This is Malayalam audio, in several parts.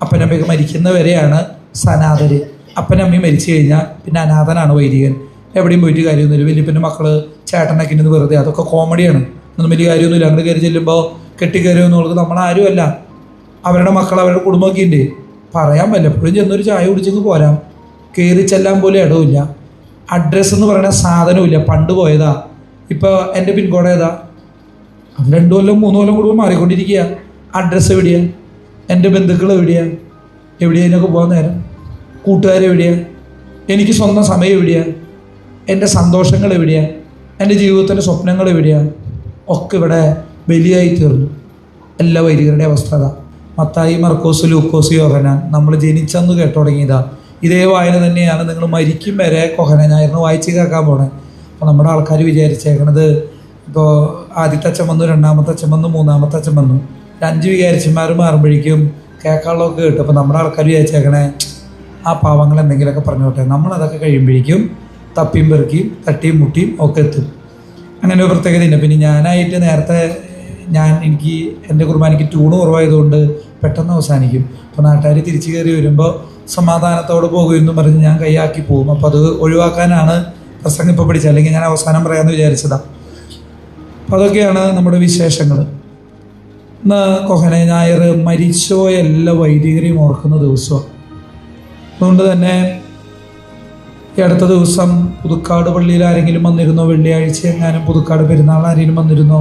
അപ്പനമ്മയൊക്കെ മരിക്കുന്നവരെയാണ് സനാതര്. അപ്പനമ്മയും മരിച്ചു കഴിഞ്ഞാൽ പിന്നെ അനാഥനാണ് വൈദികൻ. എവിടെയും പോയിട്ട് കാര്യമൊന്നുമില്ല. വലിയപ്പൻ്റെ മക്കൾ ചേട്ടനൊക്കെ ഇന്ന് വെറുതെ, അതൊക്കെ കോമഡിയാണ്. ഒന്നും വലിയ കാര്യമൊന്നുമില്ല. അങ്ങോട്ട് കയറി ചെല്ലുമ്പോൾ കെട്ടിക്കയറിയെന്നുള്ളത് നമ്മളാരുമല്ല. അവരുടെ മക്കൾ, അവരുടെ കുടുംബമൊക്കെ ഉണ്ട്. പറയാൻ വല്ലപ്പോഴും ചെന്നൊരു ചായ കുടിച്ചെങ്കിൽ പോരാം. കയറി ചെല്ലാൻ പോലും ഇടവില്ല. അഡ്രസ്സ് എന്ന് പറയുന്ന സാധനമില്ല. പണ്ട് പോയതാ. ഇപ്പോൾ എൻ്റെ പിൻകോഡ് ഏതാ? 2 കൊല്ലം 3 കൊല്ലം കൂടുമ്പോൾ മാറിക്കൊണ്ടിരിക്കുക. അഡ്രസ്സ് എവിടെയാണ്? എൻ്റെ ബന്ധുക്കൾ എവിടെയാണ്? എവിടെയൊക്കെ പോകാൻ നേരം? കൂട്ടുകാരെവിടെയാണ്? എനിക്ക് സ്വന്തം സമയം എവിടെയാണ്? എൻ്റെ സന്തോഷങ്ങൾ എവിടെയാണ്? എൻ്റെ ജീവിതത്തിൻ്റെ സ്വപ്നങ്ങൾ എവിടെയാണ്? ഒക്കെ ഇവിടെ ബലിയായി തീർന്നു. എല്ലാ വൈദികരുടെ അവസ്ഥ അതാ. മത്തായി, മർക്കോസ്, ലൂക്കോസ്, യോഹന്നാൻ നമ്മൾ ജനിച്ചെന്ന് കേട്ടു തുടങ്ങിയതാ. ഇതേ വായന തന്നെയാണ് നിങ്ങൾ മരിക്കും വരെ കൊഹന ഞായറിന് വായിച്ച് കേൾക്കാൻ പോണേ. അപ്പോൾ നമ്മുടെ ആൾക്കാർ വിചാരിച്ചേക്കണത്, ഇപ്പോൾ ആദ്യത്തെ അച്ഛൻ വന്നു, രണ്ടാമത്തെ അച്ഛൻ വന്നു, മൂന്നാമത്തെ അച്ഛൻ വന്നു, 5 വികാരിച്ചന്മാർ മാറുമ്പോഴേക്കും കേൾക്കാനുള്ളതൊക്കെ കേട്ടു. അപ്പോൾ നമ്മുടെ ആൾക്കാർ വിചാരിച്ചേക്കണേ ആ പാവങ്ങൾ എന്തെങ്കിലുമൊക്കെ പറഞ്ഞോട്ടെ. നമ്മളതൊക്കെ കഴിയുമ്പോഴേക്കും തപ്പിയും പെറുക്കിയും തട്ടിയും മുട്ടിയും ഒക്കെ എത്തും. അങ്ങനെ ഒരു പ്രത്യേകതയുണ്ട്. പിന്നെ ഞാനായിട്ട് നേരത്തെ എനിക്ക് എൻ്റെ കുർബാനയ്ക്ക് ട്യൂണ് കുറവായതുകൊണ്ട് പെട്ടെന്ന് അവസാനിക്കും. അപ്പോൾ നാട്ടുകാർ തിരിച്ചു കയറി വരുമ്പോൾ സമാധാനത്തോടെ പോകുമെന്നും പറഞ്ഞ് ഞാൻ കൈയാക്കി പോകും. അപ്പോൾ അത് ഒഴിവാക്കാനാണ് പ്രസംഗം ഇപ്പോൾ പഠിച്ചത്. അല്ലെങ്കിൽ ഞാൻ അവസാനം പറയാമെന്ന് വിചാരിച്ചതാണ്. അപ്പോൾ അതൊക്കെയാണ് നമ്മുടെ വിശേഷങ്ങൾ. ഇന്ന് കൊഹന ഞായർ മരിച്ചുപോയ എല്ലാ വൈദികരെയും ഓർക്കുന്ന ദിവസമാണ്. അതുകൊണ്ട് തന്നെ ഈ അടുത്ത ദിവസം പുതുക്കാട് പള്ളിയിൽ ആരെങ്കിലും വന്നിരുന്നോ? വെള്ളിയാഴ്ച എങ്ങാനും പുതുക്കാട് പെരുന്നാൾ ആരെങ്കിലും വന്നിരുന്നോ?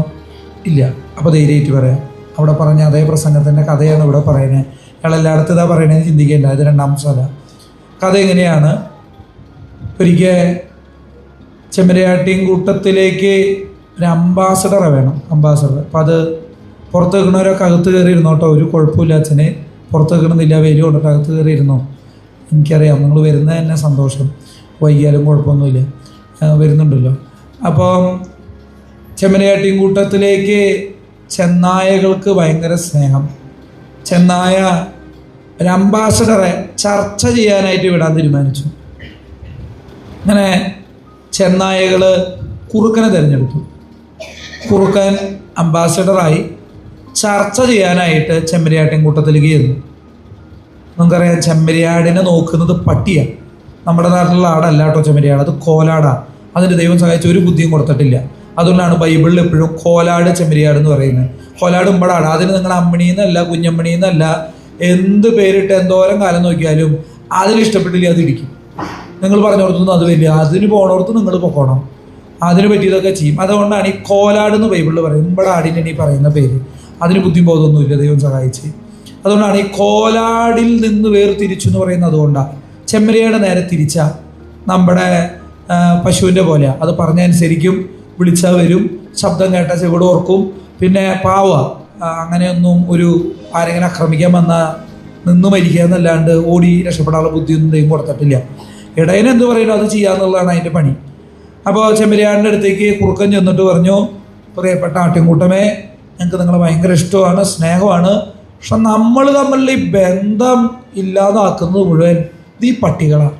ഇല്ല. അപ്പോൾ ധൈര്യമായിട്ട് പറയാം, അവിടെ പറഞ്ഞ അതേ പ്രസംഗത്തിൻ്റെ കഥയാണ് ഇവിടെ പറയുന്നത്. അയാൾ എല്ലായിടത്തും ഇതാ പറയണതെന്ന് ചിന്തിക്കേണ്ട. ഇത് 2ാം സ്ഥലം. കഥ എങ്ങനെയാണ്? ഒരിക്കൽ ചെമ്മരിയാട്ടിൻ കൂട്ടത്തിലേക്ക് ഒരു അംബാസഡറെ വേണം. അംബാസഡർ. അപ്പം അത് പുറത്ത് വെക്കണവരൊക്കെ അകത്ത് കയറി ഇരുന്നോ കേട്ടോ. ഒരു കുഴപ്പമില്ല അച്ഛനെ, പുറത്ത് വെക്കണമെന്നില്ല, വെയിൽ കൊണ്ടിട്ട് അകത്ത് കയറി ഇരുന്നോ. എനിക്കറിയാം നിങ്ങൾ വരുന്നത് തന്നെ സന്തോഷം, വൈകിയാലും കുഴപ്പമൊന്നുമില്ല, വരുന്നുണ്ടല്ലോ. അപ്പം ചെമ്മരിയാട്ടിൻ കൂട്ടത്തിലേക്ക് ചെന്നായകൾക്ക് ഭയങ്കര സ്നേഹം. ചെന്നായ ഒരു അംബാസഡറെ ചർച്ച ചെയ്യാനായിട്ട് വിടാൻ തീരുമാനിച്ചു. അങ്ങനെ ചെന്നായകൾ കുറുക്കനെ തിരഞ്ഞെടുത്തു. കുറുക്കൻ അംബാസഡറായി ചർച്ച ചെയ്യാനായിട്ട് ചെമ്മരിയാട്ടിൻ കൂട്ടത്തിലേക്ക് ചെന്നു. നമുക്കറിയാം ചെമ്മരിയാടിനെ നോക്കുന്നത് പട്ടിയാണ്. നമ്മുടെ നാട്ടിലുള്ള ആടല്ല കേട്ടോ ചെമ്മരിയാട്, അത് കോലാടാണ്. അതിന് ദൈവം സഹായിച്ച ഒരു ബുദ്ധിയും കൊടുത്തിട്ടില്ല. അതുകൊണ്ടാണ് ബൈബിളിൽ എപ്പോഴും കോലാട് ചെമ്മരിയാട് എന്ന് പറയുന്നത്. കോലാട് ഉമ്പടാട്. അതിന് നിങ്ങൾ അമ്മിണിന്നല്ല കുഞ്ഞമ്മിണിന്നല്ല എന്ത് പേരിട്ട് എന്തോരം കാലം നോക്കിയാലും അതിലിഷ്ടപ്പെട്ടില്ല അത് ഇടിക്കും. നിങ്ങൾ പറഞ്ഞോടത്തൊന്നും അത് വലിയ, അതിന് പോണോടത്ത് നിങ്ങൾ പൊക്കോണം, അതിന് പറ്റിയതൊക്കെ ചെയ്യും. അതുകൊണ്ടാണ് ഈ കോലാട് എന്ന് ബൈബിളിൽ പറയുന്നത്. ഉമ്പടാടിൻ്റെ ഈ പറയുന്ന പേര്. അതിന് ബുദ്ധി ബോധമൊന്നുമില്ല, ദൈവം സഹായിച്ച്. അതുകൊണ്ടാണ് ഈ കോലാടിൽ നിന്ന് വേർതിരിച്ചു എന്ന് പറയുന്നത്. അതുകൊണ്ടാണ് ചെമ്മരിയാട് നേരെ തിരിച്ച നമ്മുടെ പശുവിൻ്റെ പോലെ. അത് പറഞ്ഞനുസരിക്കും, വിളിച്ചാൽ വരും, ശബ്ദം കേട്ടാൽ ചെവിട് ഓർക്കും. പിന്നെ പാവ അങ്ങനെയൊന്നും ഒരു ആരെങ്കിലും ആക്രമിക്കാൻ വന്നാൽ നിന്ന് മരിക്കുക എന്നല്ലാണ്ട് ഓടി രക്ഷപ്പെടാനുള്ള ബുദ്ധിയൊന്നും ദൈവം കൊടുത്തിട്ടില്ല. ഇടയന് എന്ത് പറയുന്നു അത് ചെയ്യാന്നുള്ളതാണ് അതിൻ്റെ പണി. അപ്പോൾ ചെമ്മരിയാടിൻ്റെ അടുത്തേക്ക് കുറുക്കൻ ചെന്നിട്ട് പറഞ്ഞു, പ്രിയപ്പെട്ട ആട്ടിൻകൂട്ടമേ, ഞങ്ങൾക്ക് നിങ്ങളെ ഭയങ്കര ഇഷ്ടമാണ്, സ്നേഹമാണ്. പക്ഷെ നമ്മൾ തമ്മിലുള്ള ഈ ബന്ധം ഇല്ലാതാക്കുന്നത് മുഴുവൻ ഈ പട്ടികളാണ്.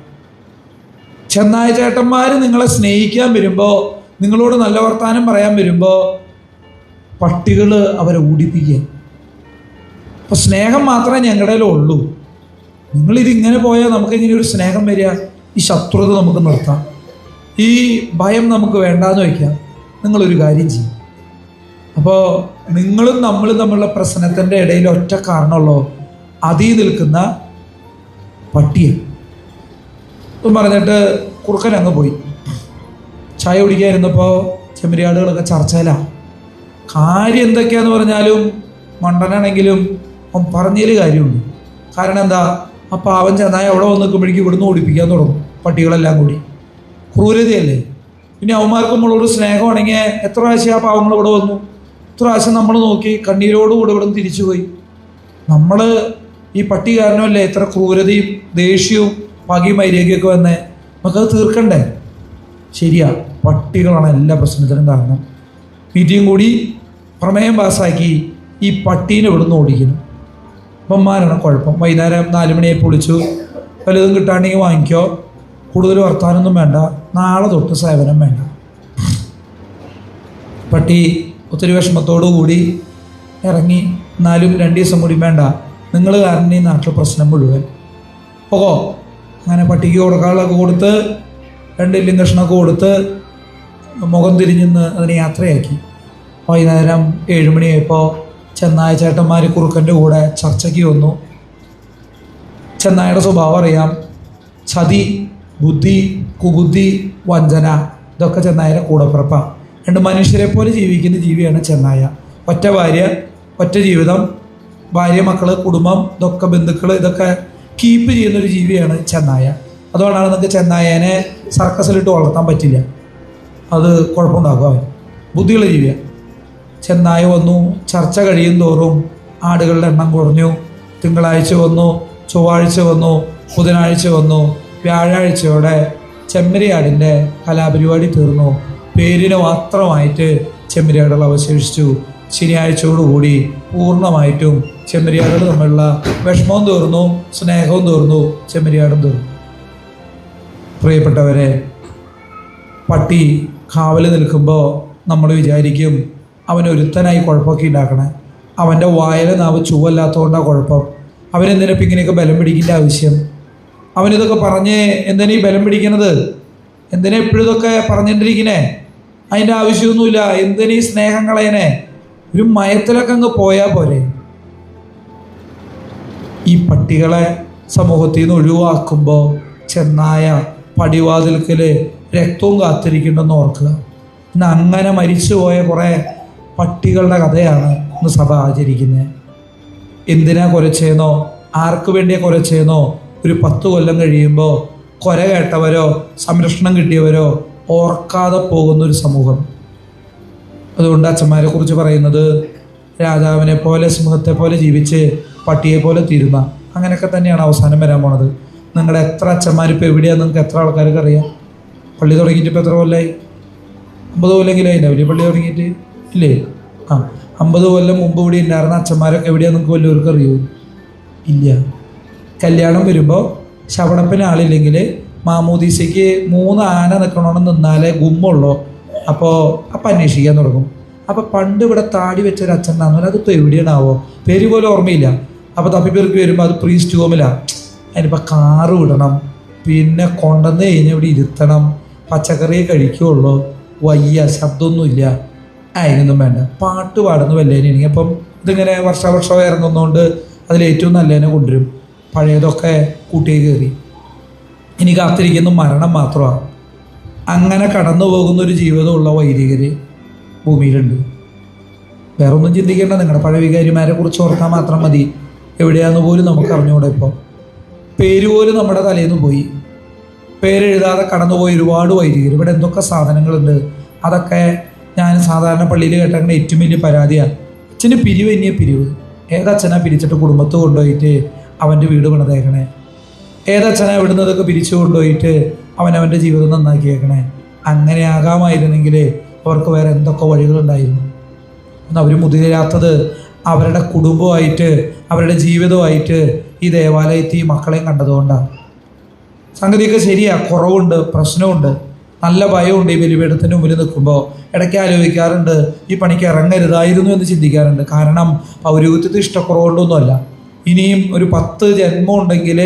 ചെന്നായ ചേട്ടന്മാർ നിങ്ങളെ സ്നേഹിക്കാൻ വരുമ്പോൾ, നിങ്ങളോട് നല്ല വർത്താനം പറയാൻ വരുമ്പോൾ പട്ടികൾ അവരെ ഊടിപ്പിക്കുക. അപ്പോൾ സ്നേഹം മാത്രമേ ഞങ്ങളുടെ ഉള്ളൂ. നിങ്ങളിതിങ്ങനെ പോയാൽ നമുക്ക് എങ്ങനെ ഒരു സ്നേഹം വരിക? ഈ ശത്രുത നമുക്ക് നിർത്താം, ഈ ഭയം നമുക്ക് വേണ്ടാന്ന് വയ്ക്കാം. നിങ്ങളൊരു കാര്യം ചെയ്യും. അപ്പോൾ നിങ്ങളും നമ്മളും തമ്മിലുള്ള പ്രശ്നത്തിൻ്റെ ഇടയിൽ ഒറ്റ കാരണമുള്ളൂ, അതിൽ നിൽക്കുന്ന പട്ടിയാണ് ഇപ്പം പറഞ്ഞിട്ട് കുറുക്കൻ അങ്ങ് പോയി. ചായ കുടിക്കാതിരുന്നപ്പോൾ ചെമ്മരിയാടുകളൊക്കെ ചർച്ചയിലാണ്. കാര്യം എന്തൊക്കെയാന്ന് പറഞ്ഞാലും മണ്ടനാണെങ്കിലും അവൻ പറഞ്ഞതിൽ കാര്യമുണ്ട്. കാരണം എന്താ? ആ പാവൻ ചെന്നായ അവിടെ വന്ന് നിൽക്കുമ്പോഴേക്കും ഇവിടുന്ന് ഓടിപ്പിക്കാൻ തുടങ്ങും പട്ടികളെല്ലാം കൂടി. ക്രൂരതയല്ലേ? പിന്നെ അവന്മാർക്ക് നമ്മളോട് സ്നേഹമാണെങ്കിൽ എത്ര പ്രാവശ്യം ആ പാവങ്ങൾ ഇവിടെ വന്നു, എത്ര പ്രാവശ്യം നമ്മൾ നോക്കി കണ്ണീരോടുകൂടെ ഇവിടെ നിന്ന് തിരിച്ചുപോയി. നമ്മൾ ഈ പട്ടി കാരണമല്ലേ എത്ര ക്രൂരതയും ദേഷ്യവും പകയും വൈരാഗ്യമൊക്കെ വന്നേ. നമുക്കത് തീർക്കണ്ടേ? ശരിയാ, പട്ടികളാണ് എല്ലാ പ്രശ്നത്തിനും കാരണം. മീറ്റിംഗ് കൂടി പ്രമേയം പാസ്സാക്കി ഈ പട്ടീനെ ഇവിടുന്ന് ഓടിക്കണം. അപ്പന്മാരാണ് കുഴപ്പം. വൈകുന്നേരം 4 മണിയായി വിളിച്ചു, വലുതും കിട്ടാണ്ടെങ്കിൽ വാങ്ങിക്കോ, കൂടുതൽ വർത്താനൊന്നും വേണ്ട, നാളെ തൊട്ട് സേവനം വേണ്ട. പട്ടി ഒത്തിരി വിഷമത്തോടു കൂടി ഇറങ്ങി. എന്നാലും 2 ദിവസം കൂടി വേണ്ട, നിങ്ങൾ കാരണം ഈ നാട്ടിൽ പ്രശ്നം മുഴുവൻ. ഓഹോ, അങ്ങനെ പട്ടിക്ക് കൊടുക്കാനുള്ളതൊക്കെ കൊടുത്ത് 2 എല്ലും കഷ്ണമൊക്കെ കൊടുത്ത് മുഖം തിരിഞ്ഞെന്ന് അതിനെ യാത്രയാക്കി. വൈകുന്നേരം 7 മണിയായപ്പോൾ ചെന്നായ ചേട്ടന്മാർ കുറുക്കൻ്റെ കൂടെ ചർച്ചയ്ക്ക് വന്നു. ചെന്നായുടെ സ്വഭാവം അറിയാം. ചതി, ബുദ്ധി, കുബുദ്ധി, വഞ്ചന, ഇതൊക്കെ ചെന്നായുടെ കൂടപ്പിറപ്പാണ്. 2 മനുഷ്യരെ പോലെ ജീവിക്കുന്ന ജീവിയാണ് ചെന്നായ. ഒറ്റ ഭാര്യ, ഒറ്റ ജീവിതം, ഭാര്യ, മക്കള്, കുടുംബം, ഇതൊക്കെ ബന്ധുക്കൾ, ഇതൊക്കെ കീപ്പ് ചെയ്യുന്നൊരു ജീവിയാണ് ചെന്നായ. അതുകൊണ്ടാണ് നിങ്ങൾക്ക് ചെന്നായനെ സർക്കസിലിട്ട് വളർത്താൻ പറ്റില്ല. അത് കുഴപ്പമുണ്ടാക്കും. അവൻ ബുദ്ധിയുള്ള ജീവിയാണ്. ചെന്നായ വന്നു. ചർച്ച കഴിയും തോറും ആടുകളുടെ എണ്ണം കുറഞ്ഞു. തിങ്കളാഴ്ച വന്നു, ചൊവ്വാഴ്ച വന്നു, ബുധനാഴ്ച വന്നു. വ്യാഴാഴ്ചയോടെ ചെമ്മരിയാടിൻ്റെ കലാപരിപാടി തീർന്നു. പേരിന് മാത്രമായിട്ട് ചെമ്മരിയാടുകൾ അവശേഷിച്ചു. ശനിയാഴ്ചയോടുകൂടി പൂർണ്ണമായിട്ടും ചെമ്മരിയാടുകൾ തമ്മിലുള്ള വിഷമവും തീർന്നു, സ്നേഹവും തീർന്നു, ചെമ്മരിയാടും തീർന്നു. പ്രിയപ്പെട്ടവരെ, പട്ടി കാവൽ നിൽക്കുമ്പോൾ നമ്മൾ വിചാരിക്കും അവനൊരുത്തനായി കുഴപ്പമൊക്കെ ഉണ്ടാക്കണേ, അവൻ്റെ വായിലെ നാവ് ചുവല്ലാത്തതുകൊണ്ടാണ് കുഴപ്പം, അവനെന്തിനപ്പം ഇങ്ങനെയൊക്കെ ബലം പിടിക്കേണ്ട ആവശ്യം, അവനിതൊക്കെ പറഞ്ഞ് എന്തിനാ ഈ ബലം പിടിക്കണത്, എന്തിനാ എപ്പോഴും ഇതൊക്കെ പറഞ്ഞിട്ടിരിക്കണേ, അതിൻ്റെ ആവശ്യമൊന്നുമില്ല, എന്തിനാ ഈ സ്നേഹം കളയണേ, ഒരു മയത്തിലൊക്കെ അങ്ങ് പോയാൽ പോരെ. ഈ പട്ടികളെ സമൂഹത്തിൽ നിന്ന് ഒഴിവാക്കുമ്പോൾ ചെന്നായ പടിവാതിൽക്കൽ രക്തവും കാത്തിരിക്കുന്നുണ്ടെന്ന് ഓർക്കുക. ഇന്ന് അങ്ങനെ മരിച്ചുപോയ കുറേ പട്ടികളുടെ കഥയാണ് ഇന്ന് സഭ ആചരിക്കുന്നത്. എന്തിനാ കുരച്ചേന്നോ, ആർക്ക് വേണ്ടിയാ കുരച്ചേന്നോ, ഒരു 10 കൊല്ലം കഴിയുമ്പോൾ കൊര കേട്ടവരോ സംരക്ഷണം കിട്ടിയവരോ ഓർക്കാതെ പോകുന്നൊരു സമൂഹം. അതുകൊണ്ട് അച്ഛന്മാരെ കുറിച്ച് പറയുന്നത് രാജാവിനെ പോലെ സിംഹത്തെ പോലെ ജീവിച്ച് പട്ടിയെ പോലെ തീരുന്ന, അങ്ങനെയൊക്കെ തന്നെയാണ് അവസാനം വരാൻ പോണത്. നിങ്ങളുടെ എത്ര അച്ഛന്മാർ ഇപ്പോൾ എവിടെയാണെന്ന് നിങ്ങൾക്ക് എത്ര ആൾക്കാർക്ക് അറിയാം? പള്ളി തുടങ്ങിയിട്ട് ഇപ്പോൾ എത്ര കൊല്ലമായി? 50 കൊല്ലെങ്കിലും അതിൻ്റെ പള്ളി തുടങ്ങിയിട്ട് ഇല്ലേ? 50 കൊല്ലം മുമ്പ് ഇവിടെ ഉണ്ടായിരുന്ന അച്ഛന്മാരൊക്കെ എവിടെയാണെന്ന് നിങ്ങൾക്ക് വല്ലവർക്ക് അറിയൂ? ഇല്ല. കല്യാണം വരുമ്പോൾ ശവണപ്പിന് ആളില്ലെങ്കിൽ മാമൂദീസയ്ക്ക് 3 ആന നിൽക്കണമെന്ന് നിന്നാലേ ഗുമ്മുള്ളൂ. അപ്പോൾ അന്വേഷിക്കാൻ തുടങ്ങും. അപ്പോൾ പണ്ട് ഇവിടെ താടി വെച്ചൊരു അച്ഛൻ ഉണ്ടാകുമ്പോൾ അതിപ്പോൾ എവിടെയാണാവോ, പേര് പോലും ഓർമ്മയില്ല. അപ്പോൾ തപ്പിപ്പേർക്ക് വരുമ്പോൾ അത് പ്രീസ്റ്റ് ഹോമിലാണ്. അതിനിപ്പോൾ കാറ് വിടണം, പിന്നെ കൊണ്ടുവന്ന് കഴിഞ്ഞ് ഇവിടെ ഇരുത്തണം, പച്ചക്കറിയെ കഴിക്കുകയുള്ളൂ, വയ്യ, ശബ്ദമൊന്നുമില്ല, അതിനൊന്നും വേണ്ട, പാട്ട് പാടുന്ന വല്ലേനെയാണെങ്കിൽ അപ്പം ഇതിങ്ങനെ വർഷാവർഷം ഇറങ്ങുന്നതുകൊണ്ട് അതിലേറ്റവും നല്ലതിനെ കൊണ്ടുവരും, പഴയതൊക്കെ കൂട്ടിയെ കയറി. ഇനി കാത്തിരിക്കുന്ന മരണം മാത്രമാണ്. അങ്ങനെ കടന്നു പോകുന്നൊരു ജീവിതമുള്ള വൈദികർ ഭൂമിയിലുണ്ട്. വേറെ ഒന്നും ചിന്തിക്കേണ്ട, നിങ്ങളുടെ പഴയ വികാരിമാരെ കുറിച്ച് ഓർത്താൽ മാത്രം മതി. എവിടെയാണെന്ന് പോലും നമുക്ക് അറിഞ്ഞുകൂടെ. ഇപ്പോൾ പേര് പോലും നമ്മുടെ തലേന്ന് നിന്ന് പോയി, പേരെഴുതാതെ കടന്നുപോയി ഒരുപാട് വൈദികർ. ഇവിടെ എന്തൊക്കെ സാധനങ്ങളുണ്ട്, അതൊക്കെ ഞാൻ സാധാരണ പള്ളിയിൽ കേട്ടങ്ങനെ ഏറ്റവും വലിയ പരാതിയാണ്. അച്ഛന് പിരിവ് തന്നെയാണ് പിരിവ്. ഏതച്ഛനാ പിരിച്ചിട്ട് കുടുംബത്ത് കൊണ്ടുപോയിട്ട് അവൻ്റെ വീട് പണിതേക്കണേ? ഏതച്ഛനാ ഇവിടുന്ന് ഇതൊക്കെ പിരിച്ചു കൊണ്ടുപോയിട്ട് അവനവൻ്റെ ജീവിതം നന്നാക്കിയേക്കണേ? അങ്ങനെ ആകാമായിരുന്നെങ്കിൽ അവർക്ക് വേറെ എന്തൊക്കെ വഴികളുണ്ടായിരുന്നു. അവർ മുതിരാത്തത് അവരുടെ കുടുംബമായിട്ട് അവരുടെ ജീവിതമായിട്ട് ഈ ദേവാലയത്തിൽ ഈ മക്കളെയും കണ്ടതുകൊണ്ടാണ്. സംഗതിയൊക്കെ ശരിയാ, കുറവുണ്ട്, പ്രശ്നമുണ്ട്, നല്ല ഭയമുണ്ട്. ഈ ബലിപീഠത്തിന് മുമ്പിൽ നിൽക്കുമ്പോൾ ഇടയ്ക്ക് ആലോചിക്കാറുണ്ട്, ഈ പണിക്ക് ഇറങ്ങരുതായിരുന്നു എന്ന് ചിന്തിക്കാറുണ്ട്. കാരണം പൗരോഹിത്യത്തിൽ ഇഷ്ടക്കുറവുകൊണ്ടൊന്നുമല്ല. ഇനിയും ഒരു 10 ജന്മം ഉണ്ടെങ്കിൽ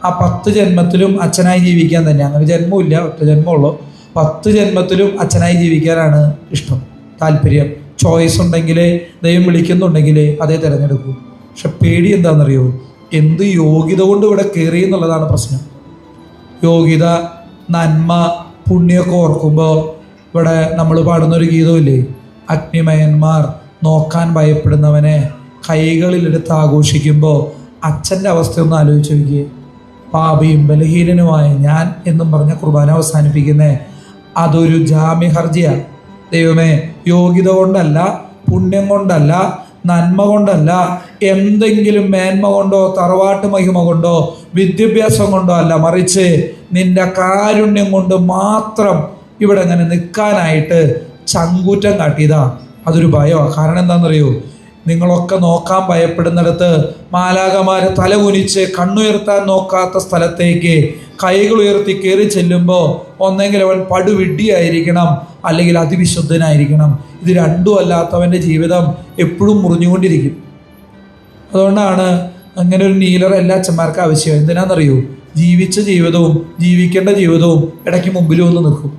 ആ 10 ജന്മത്തിലും അച്ഛനായി ജീവിക്കാൻ തന്നെ. അങ്ങനെ ജന്മമില്ല, ഒറ്റ ജന്മമുള്ളൂ. 10 ജന്മത്തിലും അച്ഛനായി ജീവിക്കാനാണ് ഇഷ്ടം, താല്പര്യം. ചോയ്സ് ഉണ്ടെങ്കിൽ, ദൈവം വിളിക്കുന്നുണ്ടെങ്കിൽ അതേ തിരഞ്ഞെടുക്കൂ. പക്ഷെ പേടി എന്താണെന്നറിയോ? എന്ത് യോഗ്യത കൊണ്ട് ഇവിടെ കയറി എന്നുള്ളതാണ് പ്രശ്നം. യോഗ്യത, നന്മ, പുണ്യമൊക്കെ ഓർക്കുമ്പോൾ ഇവിടെ നമ്മൾ പാടുന്നൊരു ഗീതമില്ലേ, അഗ്നിമയന്മാർ നോക്കാൻ ഭയപ്പെടുന്നവനെ കൈകളിലെടുത്ത് ആഘോഷിക്കുമ്പോൾ അച്ഛൻ്റെ അവസ്ഥയൊന്ന് ആലോചിച്ച് നോക്കിയേ. പാപിയും ബലഹീനനുമായ ഞാൻ എന്നും പറഞ്ഞ കുർബാന അവസാനിപ്പിക്കുന്നേ അതൊരു ജാമ്യഹർജിയാണ്. ദൈവമേ, യോഗ്യത കൊണ്ടല്ല, പുണ്യം കൊണ്ടല്ല, നന്മ കൊണ്ടല്ല, എന്തെങ്കിലും മേന്മ കൊണ്ടോ തറവാട്ട് മഹിമ കൊണ്ടോ വിദ്യാഭ്യാസം കൊണ്ടോ അല്ല, മറിച്ച് നിന്റെ കാരുണ്യം കൊണ്ട് മാത്രം ഇവിടെ അങ്ങനെ നിൽക്കാനായിട്ട് ചങ്കൂറ്റം കാട്ടിയതാ. അതൊരു ഭയമാണ്. കാരണം എന്താണെന്നറിയോ? നിങ്ങളൊക്കെ നോക്കാൻ ഭയപ്പെടുന്നിടത്ത് മാലാഖമാരെ തല കുനിച്ച് കണ്ണുയർത്താൻ നോക്കാത്ത സ്ഥലത്തേക്ക് കൈകൾ ഉയർത്തി കയറി ചെല്ലുമ്പോൾ ഒന്നെങ്കിൽ അവൻ പടുവിഡ്ഢിയായിരിക്കണം, അല്ലെങ്കിൽ അതിവിശുദ്ധനായിരിക്കണം. ഇത് രണ്ടും അല്ലാത്തവൻ്റെ ജീവിതം എപ്പോഴും മുറിഞ്ഞുകൊണ്ടിരിക്കും. അതുകൊണ്ടാണ് അങ്ങനെ ഒരു നീലർ എല്ലാ അച്ഛന്മാർക്കും ആവശ്യം. എന്തിനാണെന്നറിയോ? ജീവിച്ച ജീവിതവും ജീവിക്കേണ്ട ജീവിതവും ഇടയ്ക്ക് മുമ്പിൽ വന്ന് നിൽക്കും.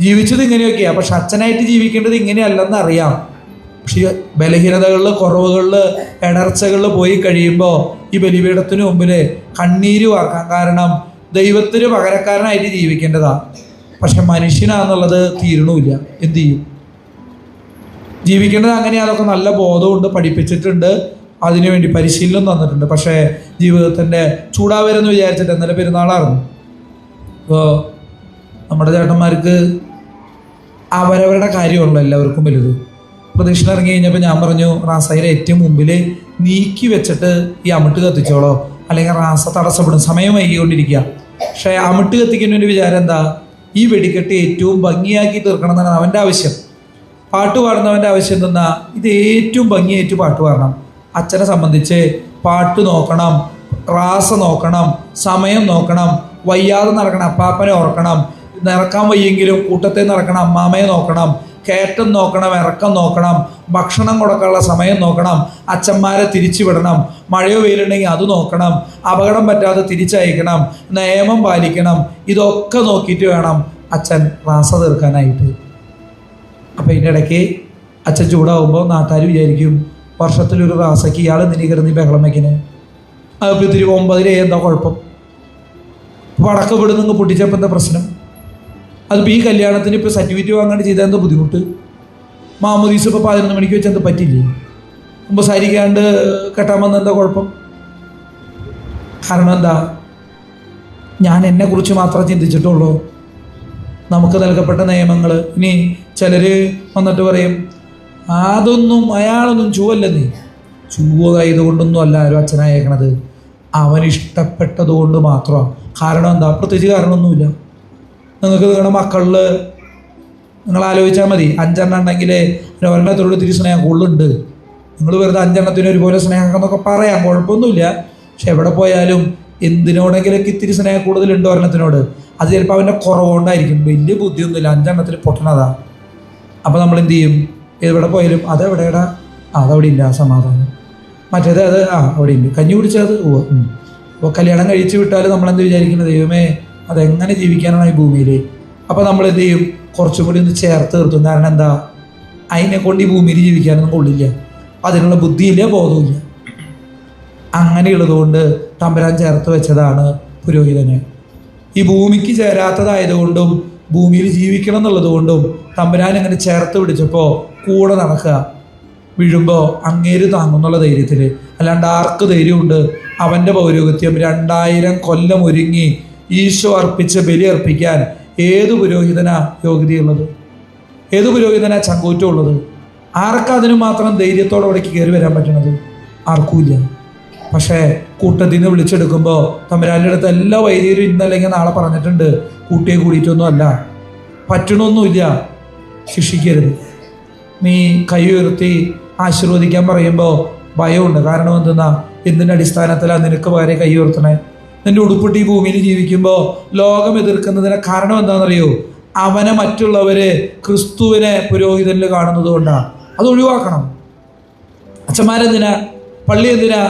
ജീവിച്ചത് ഇങ്ങനെയൊക്കെയാണ്, പക്ഷെ അച്ഛനായിട്ട് ജീവിക്കേണ്ടത് ഇങ്ങനെയല്ലെന്ന് അറിയാം. പക്ഷെ ബലഹീനതകളിൽ, കുറവുകളിൽ, ഇടർച്ചകളിൽ പോയി കഴിയുമ്പോൾ ഈ ബലിപീഠത്തിന് മുമ്പിൽ കണ്ണീര് വാർക്കാം. കാരണം ദൈവത്തിന് പകരക്കാരനായിട്ട് ജീവിക്കേണ്ടതാ, പക്ഷെ മനുഷ്യനാന്നുള്ളത് തീരണമില്ല. എന്തു ചെയ്യും? ജീവിക്കേണ്ടത് അങ്ങനെയാണ്. അതൊക്കെ നല്ല ബോധമുണ്ട്, പഠിപ്പിച്ചിട്ടുണ്ട്, അതിനുവേണ്ടി പരിശീലനം തന്നിട്ടുണ്ട്. പക്ഷേ ജീവിതത്തിൻ്റെ ചൂടാവരെന്ന് വിചാരിച്ചിട്ട് ഇന്നലെ പെരുന്നാളായിരുന്നു. ഇപ്പോൾ നമ്മുടെ ചേട്ടന്മാർക്ക് അവരവരുടെ കാര്യമുള്ളൂ എല്ലാവർക്കും വലുത്. പ്രദക്ഷിണം ഇറങ്ങി കഴിഞ്ഞപ്പോൾ ഞാൻ പറഞ്ഞു, റാസയിലെ ഏറ്റവും മുമ്പിൽ നീക്കി വെച്ചിട്ട് ഈ അമിട്ട് കത്തിച്ചോളോ, അല്ലെങ്കിൽ റാസ തടസ്സപ്പെടും, സമയം വൈകിക്കൊണ്ടിരിക്കുക. പക്ഷേ അമിട്ട് കത്തിക്കുന്നതിൻ്റെ വിചാരം എന്താ? ഈ വെടിക്കെട്ട് ഏറ്റവും ഭംഗിയാക്കി തീർക്കണം എന്നാണ് അവൻ്റെ ആവശ്യം. പാട്ട് പാടുന്നവൻ്റെ ആവശ്യം എന്തെന്നാ? ഇത് ഏറ്റവും ഭംഗിയായിട്ട് പാട്ട് പാടണം. അച്ഛനെ സംബന്ധിച്ച് പാട്ട് നോക്കണം, റാസ നോക്കണം, സമയം നോക്കണം, വയ്യാതെ നടക്കണം അപ്പാപ്പനെ ഓർക്കണം, നിറക്കാൻ വയ്യെങ്കിലും കൂട്ടത്തെ നടക്കണം അമ്മാമ്മയെ നോക്കണം, കയറ്റം നോക്കണം, ഇറക്കം നോക്കണം, ഭക്ഷണം കൊടുക്കാനുള്ള സമയം നോക്കണം, അച്ഛന്മാരെ തിരിച്ചു വിടണം, മഴയോ വെയിലുണ്ടെങ്കിൽ അത് നോക്കണം, അപകടം പറ്റാതെ തിരിച്ചയക്കണം, നിയമം പാലിക്കണം. ഇതൊക്കെ നോക്കിയിട്ട് വേണം അച്ഛൻ റാസ തീർക്കാനായിട്ട്. അപ്പം ഇതിൻ്റെ ഇടയ്ക്ക് അച്ഛൻ ചൂടാവുമ്പോൾ നാട്ടുകാർ വിചാരിക്കും, വർഷത്തിലൊരു റാസയ്ക്ക് ഇയാൾ നിനീകരുന്ന് ബഹളം വയ്ക്കുന്നത്, അതിപ്പോൾ ഇത്തിരി 9 എന്താ കുഴപ്പം? വടക്ക് വിടുന്ന നിങ്ങൾ പൊട്ടിച്ചപ്പോൾ എന്താ പ്രശ്നം? അതിപ്പോൾ ഈ കല്യാണത്തിന് ഇപ്പോൾ സർട്ടിഫിക്കറ്റ് വാങ്ങാണ്ട് ചെയ്താൽ എന്താ ബുദ്ധിമുട്ട്? മാമോദീസ് ഇപ്പോൾ 11 മണിക്ക് വെച്ചാൽ എന്താ പറ്റില്ലേ? മുമ്പ് സാരിക്കാണ്ട് കെട്ടാൻ വന്ന എന്താ കുഴപ്പം? കാരണം എന്താ? ഞാൻ എന്നെക്കുറിച്ച് മാത്രമേ ചിന്തിച്ചിട്ടുള്ളൂ. നമുക്ക് നൽകപ്പെട്ട നിയമങ്ങൾ. ഇനി ചിലർ വന്നിട്ട് പറയും, അതൊന്നും അയാളൊന്നും ചൂവല്ലെന്നേ. ചൂവായതുകൊണ്ടൊന്നും അല്ല ആരും അച്ഛനായേക്കണത്, അവൻ ഇഷ്ടപ്പെട്ടത് കൊണ്ട് മാത്രമാണ്. കാരണം എന്താ? പ്രത്യേകിച്ച് കാരണമൊന്നുമില്ല. നിങ്ങൾക്ക് നിങ്ങളുടെ മക്കളിൽ നിങ്ങൾ ആലോചിച്ചാൽ മതി. 5 എണ്ണം ഉണ്ടെങ്കിൽ ഒരെണ്ണത്തിനോട് ഇത്തിരി സ്നേഹം കൂടുതലുണ്ട്. നിങ്ങൾ വെറുതെ 5 എണ്ണത്തിന് ഒരുപോലെ സ്നേഹം എന്നൊക്കെ പറയാം, കുഴപ്പമൊന്നുമില്ല. പക്ഷെ എവിടെ പോയാലും എന്തിനോടെങ്കിലൊക്കെ ഇത്തിരി സ്നേഹം കൂടുതലുണ്ട് ഒരെണ്ണത്തിനോട്. അത് ചിലപ്പോൾ അവൻ്റെ കുറവുകൊണ്ടായിരിക്കും. വലിയ ബുദ്ധിയൊന്നുമില്ല, 5 എണ്ണത്തിൽ പൊട്ടണതാ. അപ്പോൾ നമ്മൾ എന്ത് ചെയ്യും? എവിടെ പോയാലും അതെവിടെയാടാ, അതവിടെ ഇല്ല, സമാധാനം. മറ്റേത് അത് അവിടെ ഉണ്ട്, കഞ്ഞി കുടിച്ചത് അപ്പോൾ കല്യാണം കഴിച്ച് വിട്ടാൽ നമ്മളെന്ത് വിചാരിക്കുന്നത്? ദൈവമേ, അതെങ്ങനെ ജീവിക്കാനാണ് ഈ ഭൂമിയിൽ? അപ്പോൾ നമ്മൾ എന്ത് ചെയ്യും? കുറച്ചും കൂടി ഒന്ന് ചേർത്ത് നിർത്തും. കാരണം എന്താ? അതിനെ കൊണ്ട് ഈ ഭൂമിയിൽ ജീവിക്കാനൊന്നും കൊള്ളില്ല, അതിനുള്ള ബുദ്ധിയില്ല, ബോധമില്ല. അങ്ങനെയുള്ളതുകൊണ്ട് തമ്പുരാൻ ചേർത്ത് വെച്ചതാണ് പുരോഹിതനെ. ഈ ഭൂമിക്ക് ചേരാത്തതായതുകൊണ്ടും ഭൂമിയിൽ ജീവിക്കണം എന്നുള്ളതുകൊണ്ടും തമ്പുരാൻ ഇങ്ങനെ ചേർത്ത് പിടിച്ചപ്പോൾ കൂടെ നടക്കുക. വീഴുമ്പോൾ അങ്ങേര് താങ്ങുന്നുള്ള ധൈര്യത്തിൽ. അല്ലാണ്ട് ആർക്ക് ധൈര്യമുണ്ട്? അവൻ്റെ പൗരോഹിത്യം 2000 കൊല്ലം ഒരുങ്ങി ഈശോ അർപ്പിച്ച് ബലി അർപ്പിക്കാൻ ഏത് പുരോഹിതനാ യോഗ്യതയുള്ളത്? ഏത് പുരോഹിതനാ ചങ്കൂറ്റമുള്ളത്? ആർക്കാ അതിന് മാത്രം ധൈര്യത്തോടെ അവിടേക്ക് കയറി വരാൻ പറ്റണത്? ആർക്കുമില്ല. പക്ഷേ കൂട്ടത്തിൽ നിന്ന് വിളിച്ചെടുക്കുമ്പോൾ തമ്പുരാൻ്റെ അടുത്ത് എല്ലാ വൈദികരും ഇന്നല്ലെങ്കിൽ നാളെ പറഞ്ഞിട്ടുണ്ട്, കൂട്ടിയെ കൂടിയിട്ടൊന്നും അല്ല, പറ്റണമൊന്നുമില്ല, ശിക്ഷിക്കരുത്. നീ കൈ ഉയർത്തി ആശീർവദിക്കാൻ പറയുമ്പോൾ ഭയമുണ്ട്. കാരണം എന്തെന്നാ? എന്തിൻ്റെ അടിസ്ഥാനത്തിലാണ് നിനക്ക് പകരം കൈ ഉയർത്തണേ? നിന്റെ ഉടുപ്പിട്ട് ഈ ഭൂമിയിൽ ജീവിക്കുമ്പോൾ ലോകം എതിർക്കുന്നതിന് കാരണം എന്താണെന്നറിയോ? അവനെ മറ്റുള്ളവര് ക്രിസ്തുവിനെ പുരോഹിതനിൽ കാണുന്നത് കൊണ്ടാണ്. അത് ഒഴിവാക്കണം. അച്ഛന്മാരെന്തിനാ? പള്ളി എന്തിനാ?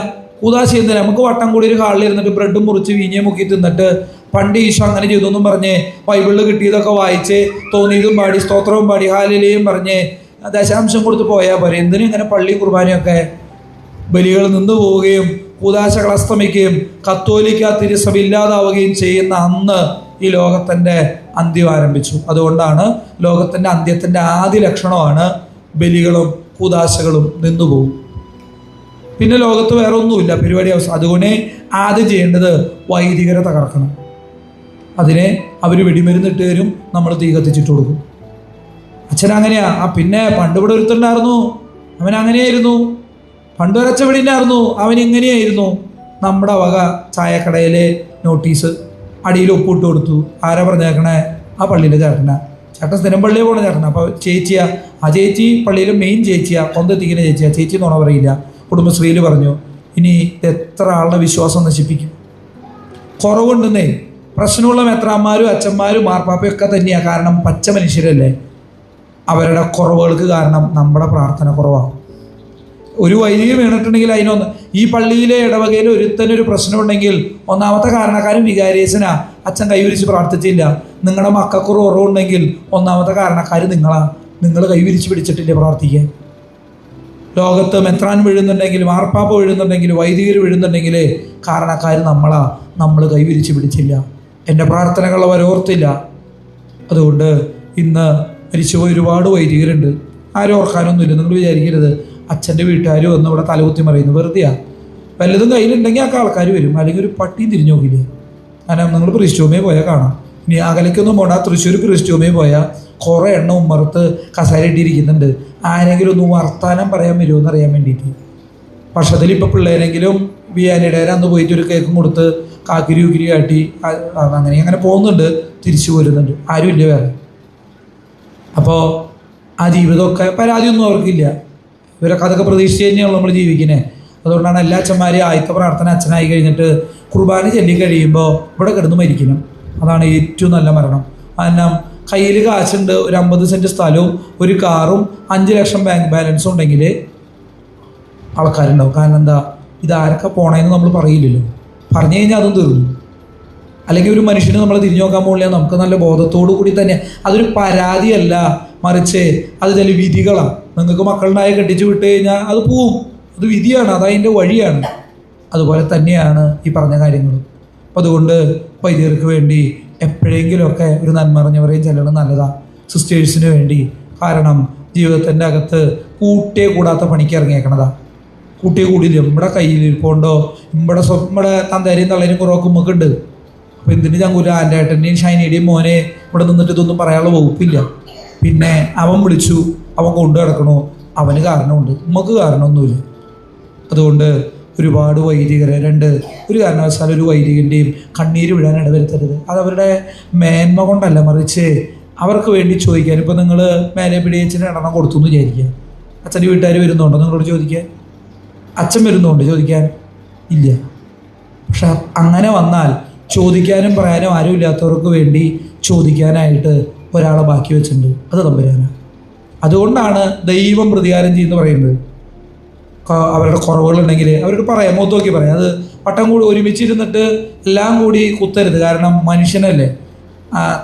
കൂതാശി എന്തിനാ? നമുക്ക് വട്ടം കൂടി ഒരു ഹാളിൽ ഇരുന്നിട്ട് ബ്രെഡും മുറിച്ച് വീഞ്ഞേ മുക്കി തിന്നിട്ട് പണ്ട് ഈശോ അങ്ങനെ ചെയ്തൊന്നും പറഞ്ഞ് ബൈബിളിൽ കിട്ടിയതൊക്കെ വായിച്ച് തോന്നിയതും പാടി സ്തോത്രവും പാടി ഹാലയിലേയും പറഞ്ഞ് ദശാംശം കൊടുത്ത് പോയാൽ പോരെ. എന്തിനും ഇങ്ങനെ പള്ളി കുർബാനയൊക്കെ? ബലികൾ നിന്നു പോവുകയും കൂതാശകൾ അസ്തമിക്കുകയും കത്തോലിക്ക തിരുസഭ ഇല്ലാതാവുകയും ചെയ്യുന്ന അന്ന് ഈ ലോകത്തിൻ്റെ അന്ത്യം ആരംഭിച്ചു. അതുകൊണ്ടാണ് ലോകത്തിൻ്റെ അന്ത്യത്തിൻ്റെ ആദ്യ ലക്ഷണമാണ് ബലികളും കൂതാശകളും നിന്നുപോകും. പിന്നെ ലോകത്ത് വേറെ ഒന്നുമില്ല, പരിപാടി അവസ്ഥ. അതുകൊണ്ട് ആദ്യം ചെയ്യേണ്ടത് വൈദികരെ തകർക്കണം. അതിനെ അവർ വെടിമരുന്നിട്ട് തരും, നമ്മൾ തീ കത്തിച്ചിട്ട് കൊടുക്കും. അച്ഛൻ അങ്ങനെയാ. പിന്നെ പണ്ട് ഇവിടെ ഒരുത്തുണ്ടായിരുന്നു, അവൻ അങ്ങനെയായിരുന്നു. പണ്ട് ഒരച്ച വെടിനായിരുന്നു, അവൻ ഇങ്ങനെയായിരുന്നു. നമ്മുടെ വക ചായക്കടയിലെ നോട്ടീസ് അടിയിൽ ഒപ്പിട്ട് കൊടുത്തു. ആരാ പറഞ്ഞേക്കണേ? ആ പള്ളിയിലെ ചേട്ടനാ. ചേട്ടൻ സ്ഥിരം പള്ളിയിൽ പോകണ ചേട്ടനാ. അപ്പോൾ ചേച്ചിയാ, ആ ചേച്ചി പള്ളിയിലെ മെയിൻ ചേച്ചിയാ, കൊന്തെത്തിക്കുന്ന ചേച്ചിയാ. ചേച്ചി നുണ പറയില്ല. കുടുംബശ്രീയിൽ പറഞ്ഞു. ഇനി എത്ര ആളുടെ വിശ്വാസം നശിപ്പിക്കും? കുറവുണ്ടെന്നേ. പ്രശ്നമുള്ള മെത്രാന്മാരും അച്ഛന്മാരും മാർപ്പാപ്പയും ഒക്കെ തന്നെയാണ്. കാരണം പച്ച മനുഷ്യരല്ലേ. അവരുടെ കുറവുകൾക്ക് കാരണം നമ്മുടെ പ്രാർത്ഥന കുറവാണ്. ഒരു വൈദികൻ വീണിട്ടുണ്ടെങ്കിൽ അതിനൊന്ന്, ഈ പള്ളിയിലെ ഇടവകയിൽ ഒരുത്തനൊരു പ്രശ്നമുണ്ടെങ്കിൽ ഒന്നാമത്തെ കാരണക്കാരൻ വികാരിയച്ചനാ, അച്ഛൻ കൈവിരിച്ച് പ്രാർത്ഥിച്ചില്ല. നിങ്ങളുടെ മക്കൾക്കൊരു ഉറവുണ്ടെങ്കിൽ ഒന്നാമത്തെ കാരണക്കാർ നിങ്ങളാ, നിങ്ങൾ കൈവിരിച്ച് പിടിച്ചിട്ടില്ലേ പ്രാർത്ഥിക്കാൻ. ലോകത്ത് മെത്രാൻ വീഴുന്നുണ്ടെങ്കിൽ, മാർപ്പാപ്പ വീഴുന്നുണ്ടെങ്കിൽ, വൈദികർ വീഴുന്നുണ്ടെങ്കിൽ കാരണക്കാർ നമ്മളാ, നമ്മൾ കൈവിരിച്ച് പിടിച്ചില്ല, എൻ്റെ പ്രാർത്ഥനകൾ അവരോർത്തില്ല. അതുകൊണ്ട് ഇന്ന് മരിച്ചുപോയി ഒരുപാട് വൈദികരുണ്ട്, ആരും ഓർക്കാനൊന്നുമില്ല. നിങ്ങൾ വിചാരിക്കരുത് അച്ഛൻ്റെ വീട്ടുകാർ വന്ന് ഇവിടെ തലകുത്തി മറിയുന്നു, വെറുതെയാ. വല്ലതും കയ്യിലുണ്ടെങ്കിൽ ആ ആൾക്കാർ വരും, അല്ലെങ്കിൽ ഒരു പട്ടിയും തിരിഞ്ഞു നോക്കില്ലേ. കാരണം നിങ്ങൾ ക്രിസ്റ്റോമേ പോയാൽ കാണാം. ഇനി അകലേക്കൊന്നും പോകണ്ട, തൃശ്ശൂർ ക്രിസ്റ്റോമേ പോയാൽ കുറേ എണ്ണം ഉമ്മറത്ത് കസേര ഇട്ടിരിക്കുന്നുണ്ട്. ആരെങ്കിലും ഒന്ന് വർത്താനം പറയാൻ വരുമോ എന്നറിയാൻ വേണ്ടിയിട്ട്. വർഷത്തിൽ ഇപ്പോൾ പിള്ളേരെങ്കിലും ബിയാനിയുടെ അന്ന് പോയിട്ട് ഒരു കേക്കും കൊടുത്ത് കാക്കിരി ഉക്കിരി കാട്ടി അങ്ങനെ പോകുന്നുണ്ട്, തിരിച്ചു പോരുന്നുണ്ട്, ആരുമില്ല വേറെ. അപ്പോൾ ആ ജീവിതമൊക്കെ പരാതിയൊന്നും അവർക്കില്ല. ഇവരൊക്കെ അതൊക്കെ പ്രതീക്ഷിച്ച് തന്നെയാണ് നമ്മൾ ജീവിക്കുന്നത്. അതുകൊണ്ടാണ് എല്ലാ അച്ഛന്മാരെയും ആദ്യത്തെ പ്രാർത്ഥന അച്ഛനായി കഴിഞ്ഞിട്ട് കുർബാന ചൊല്ലി കഴിയുമ്പോൾ ഇവിടെ കിടന്ന് മരിക്കണം. അതാണ് ഏറ്റവും നല്ല മരണം. കാരണം കയ്യിൽ കാശുണ്ട്, ഒരു 50 സെൻറ്റ് സ്ഥലവും ഒരു കാറും 5 ലക്ഷം ബാങ്ക് ബാലൻസും ഉണ്ടെങ്കിൽ ആൾക്കാരുണ്ടാവും. കാരണം എന്താ, ഇതാരൊക്കെ പോണേന്ന് നമ്മൾ പറയില്ലല്ലോ. പറഞ്ഞു കഴിഞ്ഞാൽ അതും തീർന്നു. അല്ലെങ്കിൽ ഒരു മനുഷ്യന് നമ്മൾ തിരിഞ്ഞു നോക്കാൻ പോകില്ല, നമുക്ക് നല്ല ബോധത്തോടു കൂടി തന്നെ. അതൊരു പരാതിയല്ല, മറിച്ച് അത് ചില വിധികളാണ്. നിങ്ങൾക്ക് മക്കളുണ്ടായി കെട്ടിച്ചു വിട്ട് കഴിഞ്ഞാൽ അത് പോവും, അത് വിധിയാണ്, അതതിൻ്റെ വഴിയാണ്. അതുപോലെ തന്നെയാണ് ഈ പറഞ്ഞ കാര്യങ്ങളും. അപ്പം അതുകൊണ്ട് വൈദികർക്ക് വേണ്ടി എപ്പോഴെങ്കിലുമൊക്കെ ഒരു നന്മറിഞ്ഞവരെയും ചെല്ലണം നല്ലതാണ്, സിസ്റ്റേഴ്സിന് വേണ്ടി. കാരണം ജീവിതത്തിൻ്റെ അകത്ത് കൂട്ടിയെ കൂടാത്ത പണിക്ക് ഇറങ്ങിയേക്കണതാണ്. കൂട്ടിയെ കൂടിയില്ല, നമ്മുടെ കയ്യിൽ ഇരിപ്പുണ്ടോ, നമ്മുടെ തന്തേരെയും തള്ളേരും കുറവൊക്കെ നമുക്കുണ്ട്. അപ്പോൾ എന്തിന് ചങ്കൂല എൻ്റെ ഏട്ടൻ്റെയും ഷൈനിയുടെയും മോനെ ഇവിടെ നിന്നിട്ട് ഇതൊന്നും പറയാനുള്ള വകുപ്പില്ല. പിന്നെ അവൻ വിളിച്ചു, അവൻ കൊണ്ടു കിടക്കണോ, അവന് കാരണമുണ്ട്, നമുക്ക് കാരണമൊന്നുമില്ല. അതുകൊണ്ട് ഒരുപാട് വൈദികരെ ഒരു കാരണവശാലും ഒരു വൈദികൻ്റെയും കണ്ണീര് വിടാൻ ഇടവരുത്തരുത്. അതവരുടെ മേന്മ കൊണ്ടല്ല, മറിച്ച് അവർക്ക് വേണ്ടി ചോദിക്കാൻ. ഇപ്പോൾ നിങ്ങൾ മേലെ പിടിയച്ഛന് എണ്ണം കൊടുത്തു എന്ന് വിചാരിക്കുക, അച്ഛൻ്റെ വീട്ടുകാർ വരുന്നുണ്ടോ നിങ്ങളോട് ചോദിക്കാൻ? അച്ഛൻ വരുന്നുണ്ട് ചോദിക്കാൻ? ഇല്ല. പക്ഷെ അങ്ങനെ വന്നാൽ ചോദിക്കാനും പറയാനും ആരും ഇല്ലാത്തവർക്ക് വേണ്ടി ചോദിക്കാനായിട്ട് ഒരാളെ ബാക്കി വെച്ചിട്ടുണ്ട്, അത് തമ്പുരാനാണ്. അതുകൊണ്ടാണ് ദൈവം പ്രതികാരം ചെയ്യുന്നു പറയുന്നത്. അവരുടെ കുറവുകളുണ്ടെങ്കിൽ അവരോട് പറയാം, മുഖത്ത് നോക്കി പറയാം. അത് വട്ടം കൂടി ഒരുമിച്ചിരുന്നിട്ട് എല്ലാം കൂടി കുത്തരുത്. കാരണം മനുഷ്യനല്ലേ,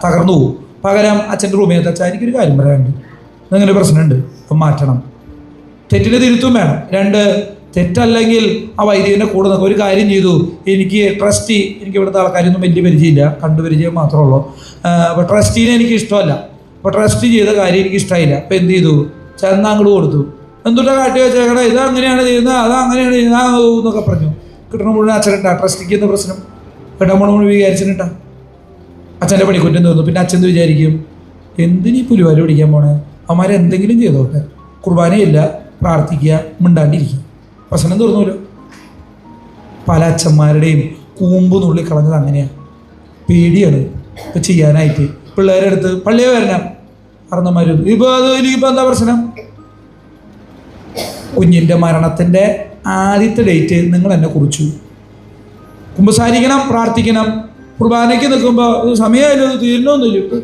തകർന്നു പോകും. പകരം അച്ഛൻ്റെ റൂമിൽ അച്ഛാ എനിക്കൊരു കാര്യം പറയാനുണ്ട്, അങ്ങനെ പ്രശ്നമുണ്ട്, അപ്പം മാറ്റണം. തെറ്റിന് തിരുത്തും വേണം. 2 തെറ്റല്ലെങ്കിൽ ആ വൈദികൻ്റെ കൂടെ നിൽക്കും. ഒരു കാര്യം ചെയ്തു, എനിക്ക് ഇവിടുത്തെ ആൾക്കാരൊന്നും വലിയ പരിചയമില്ല, കണ്ടു പരിചയം മാത്രമേ ഉള്ളൂ. അപ്പോൾ ട്രസ്റ്റീനെ എനിക്ക് ഇഷ്ടമല്ല. അപ്പോൾ ട്രസ്റ്റ് ചെയ്ത കാര്യം എനിക്ക് ഇഷ്ടമായില്ല. അപ്പോൾ എന്ത് ചെയ്തു, ചെന്നാങ്ങോട് കൊടുത്തു. എന്തുട്ടാ കാട്ടി വെച്ചേക്കണേ, ഇത് അങ്ങനെയാണ് ചെയ്യുന്നത്, അത് അങ്ങനെയാണ് ചെയ്യുന്നത് എന്നൊക്കെ പറഞ്ഞു. കിട്ടണ മുഴുവൻ അച്ഛനിട്ടാ, ട്രസ്റ്റിക്ക് എന്ന പ്രശ്നം കിട്ടാൻ മുഴുവൻ വിചാരിച്ചിട്ടാ. അച്ഛൻ്റെ പണിക്കുറ്റം തോന്നുന്നു. പിന്നെ അച്ഛൻ വിചാരിക്കും, എന്തിനീ പുലിവാല് പിടിക്കാൻ പോണേ, അവന്മാരെന്തെങ്കിലും ചെയ്തോട്ടെ, കുർബാനയില്ല, പ്രാർത്ഥിക്കുക, മിണ്ടാണ്ടിരിക്കുക, പ്രശ്നം തീർന്നുല്ലോ. പല അച്ഛന്മാരുടെയും കൂമ്പ് നുള്ളി കളഞ്ഞത് അങ്ങനെയാണ്. പേടിയാണ് ഇപ്പം ചെയ്യാനായിട്ട്. പിള്ളേരെ അടുത്ത് പള്ളിയെ വരണം അറന്നമാരും, ഇപ്പോൾ എനിക്കിപ്പോൾ എന്താ പ്രശ്നം? കുഞ്ഞിൻ്റെ മരണത്തിൻ്റെ ആദ്യത്തെ ഡേറ്റ് നിങ്ങൾ എന്നെ കുറിച്ചു. കുമ്പസാരിക്കണം, പ്രാർത്ഥിക്കണം, കുർബാനയ്ക്ക് നിൽക്കുമ്പോൾ സമയമായില്ലോ, തീരണമൊന്നുമില്ല.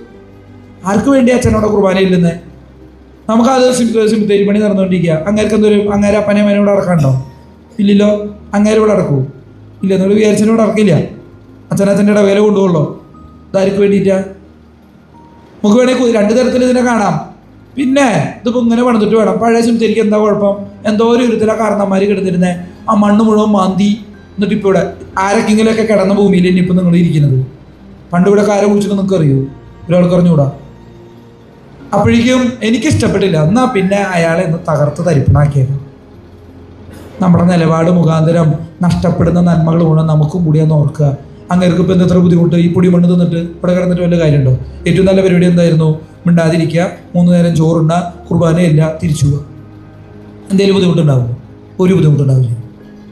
ആർക്ക് വേണ്ടി അച്ഛനോടെ കുർബാനയില്ലെന്നേ? നമുക്കത് സിമിത്തേരി പണി നടന്നുകൊണ്ടിരിക്കുക. അങ്ങേരെ അപ്പനെ അമ്മേനെ ഇവിടെ അടക്കണ്ടോ? ഇല്ലല്ലോ. അങ്ങേരെ ഇവിടെ അടക്കൂ? ഇല്ല. നിങ്ങൾ വിചാരിച്ചതിനോട് അടക്കില്ല. അച്ഛനച്ഛൻ്റെ ഇടവേല കൊണ്ടുപോകുള്ളൂ. ഇതാർക്ക് വേണ്ടിയിട്ടാ? നമുക്ക് വേണമെങ്കിൽ 2 തരത്തിൽ ഇതിനെ കാണാം. പിന്നെ ഇതിപ്പോൾ ഇങ്ങനെ പണിതിട്ട് വേണം. പഴയ സിമിത്തേരിക്ക് എന്താ കുഴപ്പം? എന്തോ ഒരു വിധത്തിലാണ് കാരണന്മാർ കിടന്നിരുന്നത്. ആ മണ്ണ് മുഴുവൻ മാന്തി എന്നിട്ട് ഇപ്പോൾ ഇവിടെ ആരൊക്കെങ്കിലൊക്കെ കിടന്ന ഭൂമിയിൽ തന്നെ ഇപ്പം നിങ്ങൾ ഇരിക്കുന്നത്. പണ്ട് ഇവിടെ കാരെ കുറിച്ചൊക്കെ നിങ്ങൾക്ക് അറിയൂ? ഒരാൾക്ക് അറിഞ്ഞുകൂടാ. അപ്പോഴേക്കും എനിക്കിഷ്ടപ്പെട്ടില്ല. എന്നാൽ പിന്നെ അയാളെ ഒന്ന് തകർത്ത് തരിപ്പണാക്കിയത്. നമ്മുടെ നിലപാട് മുഖാന്തരം നഷ്ടപ്പെടുന്ന നന്മകൾ മുഴുവൻ നമുക്കും കൂടിയാന്ന് ഓർക്കുക. അങ്ങേർക്ക് ഇപ്പം എന്തത്ര ബുദ്ധിമുട്ട്, ഈ പൊടി മണ്ണ് തിന്നിട്ട് ഇവിടെ കിടന്നിട്ട് വല്ല കാര്യമുണ്ടോ? ഏറ്റവും നല്ല പരിപാടി എന്തായിരുന്നു? മിണ്ടാതിരിക്കുക, 3 നേരം ചോറുണ്ട, കുർബാനയില്ല, തിരിച്ചു പോവുക. എന്തെങ്കിലും ബുദ്ധിമുട്ടുണ്ടാവുമോ? ഒരു ബുദ്ധിമുട്ടുണ്ടാവില്ല.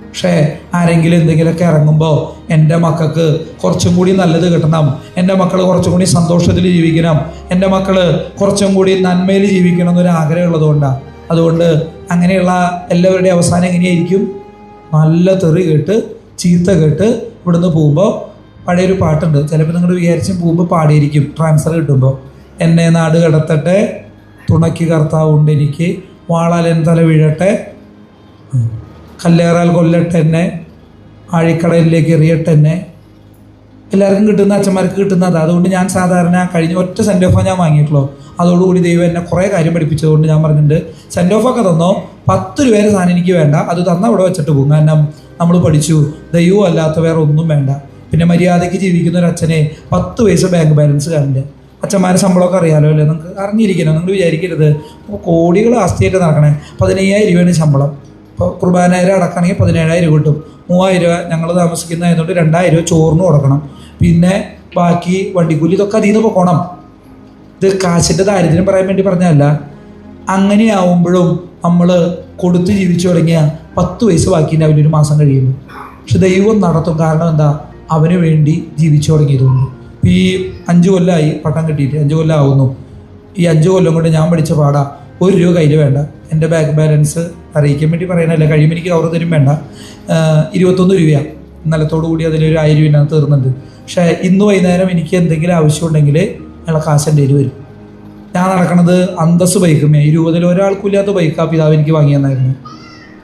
പക്ഷേ ആരെങ്കിലും എന്തെങ്കിലുമൊക്കെ ഇറങ്ങുമ്പോൾ എൻ്റെ മക്കൾക്ക് കുറച്ചും കൂടി നല്ലത് കിട്ടണം, എൻ്റെ മക്കൾ കുറച്ചും കൂടി സന്തോഷത്തിൽ ജീവിക്കണം, എൻ്റെ മക്കൾ കുറച്ചും കൂടി നന്മയിൽ ജീവിക്കണം എന്നൊരു ആഗ്രഹമുള്ളതുകൊണ്ടാണ്. അതുകൊണ്ട് അങ്ങനെയുള്ള എല്ലാവരുടെയും അവസാനം എങ്ങനെയായിരിക്കും? നല്ല തെറി കേട്ട്, ചീത്ത കേട്ട് ഇവിടുന്ന് പോകുമ്പോൾ. പഴയൊരു പാട്ടുണ്ട്, ചിലപ്പോൾ നിങ്ങൾ വിചാരിച്ചും പോകുമ്പോൾ പാടിയിരിക്കും ട്രാൻസ്ഫർ കിട്ടുമ്പോൾ. എന്നെ നാട് കടത്തട്ടെ, തുണയ്ക്ക് കർത്താവുണ്ട് എനിക്ക്, വാളാലൻ തല വീഴട്ടെ, കല്ലേറാൽ കൊല്ലട്ടെന്നെ, ആഴിക്കടലിലേക്ക് എറിയട്ടെന്നെ, എല്ലാവർക്കും കിട്ടുന്ന അച്ഛന്മാർക്ക് കിട്ടുന്നത്. അതുകൊണ്ട് ഞാൻ സാധാരണ കഴിഞ്ഞ ഒറ്റ സെൻഡ് ഓഫാണ് ഞാൻ വാങ്ങിയിട്ടുള്ളൂ. അതോടുകൂടി ദൈവം എന്നെ കുറേ കാര്യം പഠിപ്പിച്ചതുകൊണ്ട് ഞാൻ പറഞ്ഞിട്ടുണ്ട്, സെൻഡ് ഓഫൊക്കെ തന്നോ 10 രൂപയുടെ സാധനം എനിക്ക് വേണ്ട, അത് തന്ന അവിടെ വെച്ചിട്ട് പോകും. കാരണം നമ്മൾ പഠിച്ചു ദൈവവും അല്ലാത്ത വേറെ ഒന്നും വേണ്ട. പിന്നെ മര്യാദയ്ക്ക് ജീവിക്കുന്ന ഒരു അച്ഛനെ 10 പൈസ ബാങ്ക് ബാലൻസ് കാണില്ല. അച്ഛന്മാരെ ശമ്പളമൊക്കെ അറിയാലോ അല്ലേ, നിങ്ങൾക്ക് അറിഞ്ഞിരിക്കണം. നിങ്ങൾ വിചാരിക്കരുത് കോടികൾ ആസ്തിയായിട്ട് നടക്കണേ. 15,000 രൂപയാണ് ശമ്പളം. ഇപ്പോൾ കുർബാനായിരം അടക്കണമെങ്കിൽ 17,000 രൂപ കിട്ടും. 3,000 രൂപ ഞങ്ങൾ താമസിക്കുന്നതായതുകൊണ്ട് 2,000 രൂപ ചോറിന് കൊടുക്കണം. പിന്നെ ബാക്കി വണ്ടിക്കൂലി ഇതൊക്കെ അതിൽ നിന്ന് പോകണം. ഇത് കാശിൻ്റെ ദാരിദ്ര്യം പറയാൻ വേണ്ടി പറഞ്ഞതല്ല. അങ്ങനെയാവുമ്പോഴും നമ്മൾ കൊടുത്ത് ജീവിച്ചു തുടങ്ങിയ 10 പൈസ ബാക്കിൻ്റെ അവനൊരു മാസം കഴിയുമ്പോൾ. പക്ഷെ ദൈവം നടത്തും. കാരണം എന്താ? അവന് വേണ്ടി ജീവിച്ചു തുടങ്ങിയതുകൊണ്ട്. ഈ 5 കൊല്ലമായി പട്ടം കിട്ടിയിട്ട് 5 കൊല്ലം ആവുന്നു. ഈ 5 കൊല്ലം കൊണ്ട് ഞാൻ പഠിച്ച പാടാ. 1 രൂപ കയ്യിൽ വേണ്ട. എൻ്റെ ബാങ്ക് ബാലൻസ് അറിയിക്കാൻ വേണ്ടി പറയണല്ല, കഴിയുമ്പോൾ എനിക്ക് അവർ തരും വേണ്ട. 21 രൂപയാണ് ഇന്നലത്തോടു കൂടി. അതിലൊരു 1000 രൂപ ഇതിനകത്ത് തീർന്നുണ്ട്. പക്ഷേ ഇന്ന് വൈകുന്നേരം എനിക്ക് എന്തെങ്കിലും ആവശ്യമുണ്ടെങ്കിൽ അയാളെ കാശ് എൻ്റെ കയ്യിൽ വരും. ഞാൻ നടക്കണത് അന്തസ് ബൈക്കുമേ. 20-ൽ ഒരാൾക്കും ഇല്ലാത്ത ബൈക്കാ പിതാവ് എനിക്ക് വാങ്ങി തന്നായിരുന്നു.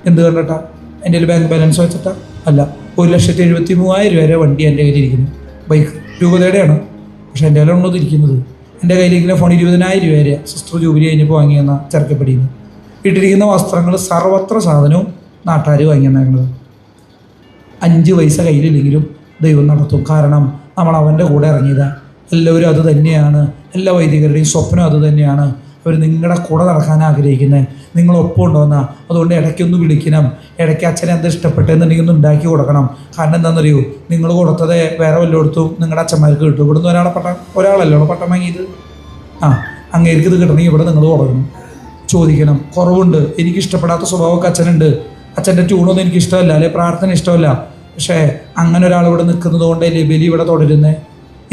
എന്ത് കണ്ടിട്ടാ? എൻ്റെ കയ്യിൽ ബാങ്ക് ബാലൻസ് വെച്ചിട്ടാ? അല്ല, 1,73,000 രൂപ വരെ വണ്ടി എൻ്റെ കയ്യിലിരിക്കുന്നു. ബൈക്ക് രൂപതയുടെയാണ്, പക്ഷേ എൻ്റെ കയ്യിലുള്ളത് ഇരിക്കുന്നത്. എൻ്റെ കയ്യിലിരിക്കുന്ന ഫോൺ 20,000 രൂപ വരെ സിസ്റ്റർ ജൂബിലി കഴിഞ്ഞപ്പോൾ വാങ്ങിയെന്ന ചെറുക്കപ്പടിയിൽ. ഇട്ടിരിക്കുന്ന വസ്ത്രങ്ങൾ സർവത്ര സാധനവും നാട്ടുകാർ വാങ്ങി തന്നേക്കുന്നത്. 5 പൈസ കയ്യിലില്ലെങ്കിലും ദൈവം നടത്തും. കാരണം നമ്മൾ അവൻ്റെ കൂടെ ഇറങ്ങിയതാണ്. എല്ലാവരും അത് തന്നെയാണ്. എല്ലാ വൈദികരുടെയും സ്വപ്നം അത് തന്നെയാണ്. അവർ നിങ്ങളുടെ കൂടെ നടക്കാൻ ആഗ്രഹിക്കുന്നത്, നിങ്ങളൊപ്പം ഉണ്ടോന്നാ. അതുകൊണ്ട് ഇടയ്ക്കൊന്ന് വിളിക്കണം. ഇടയ്ക്ക് അച്ഛനെ എന്താ ഇഷ്ടപ്പെട്ടെന്നുണ്ടെങ്കിൽ ഒന്ന് ഉണ്ടാക്കി കൊടുക്കണം. കാരണം എന്താണെന്നറിയോ? നിങ്ങൾ കൊടുത്തത് വേറെ വല്ലയിടത്തും നിങ്ങളുടെ അച്ഛന്മാർക്ക് കിട്ടും. ഇവിടുന്ന് ഒരാളല്ലോ പട്ടം വാങ്ങിയത്. അങ്ങേർക്ക് ഇത് കിട്ടണമെങ്കിൽ ഇവിടെ നിങ്ങൾ തുടങ്ങണം. ചോദിക്കണം. കുറവുണ്ട്, എനിക്ക് ഇഷ്ടപ്പെടാത്ത സ്വഭാവമൊക്കെ അച്ഛനുണ്ട്, അച്ഛൻ്റെ ട്യൂണൊന്നും എനിക്ക് ഇഷ്ടമല്ല, അല്ലെ പ്രാർത്ഥന ഇഷ്ടമല്ല. പക്ഷേ അങ്ങനെ ഒരാൾ ഇവിടെ നിൽക്കുന്നത് കൊണ്ടല്ലേ ബലി ഇവിടെ തുടരുന്നത്.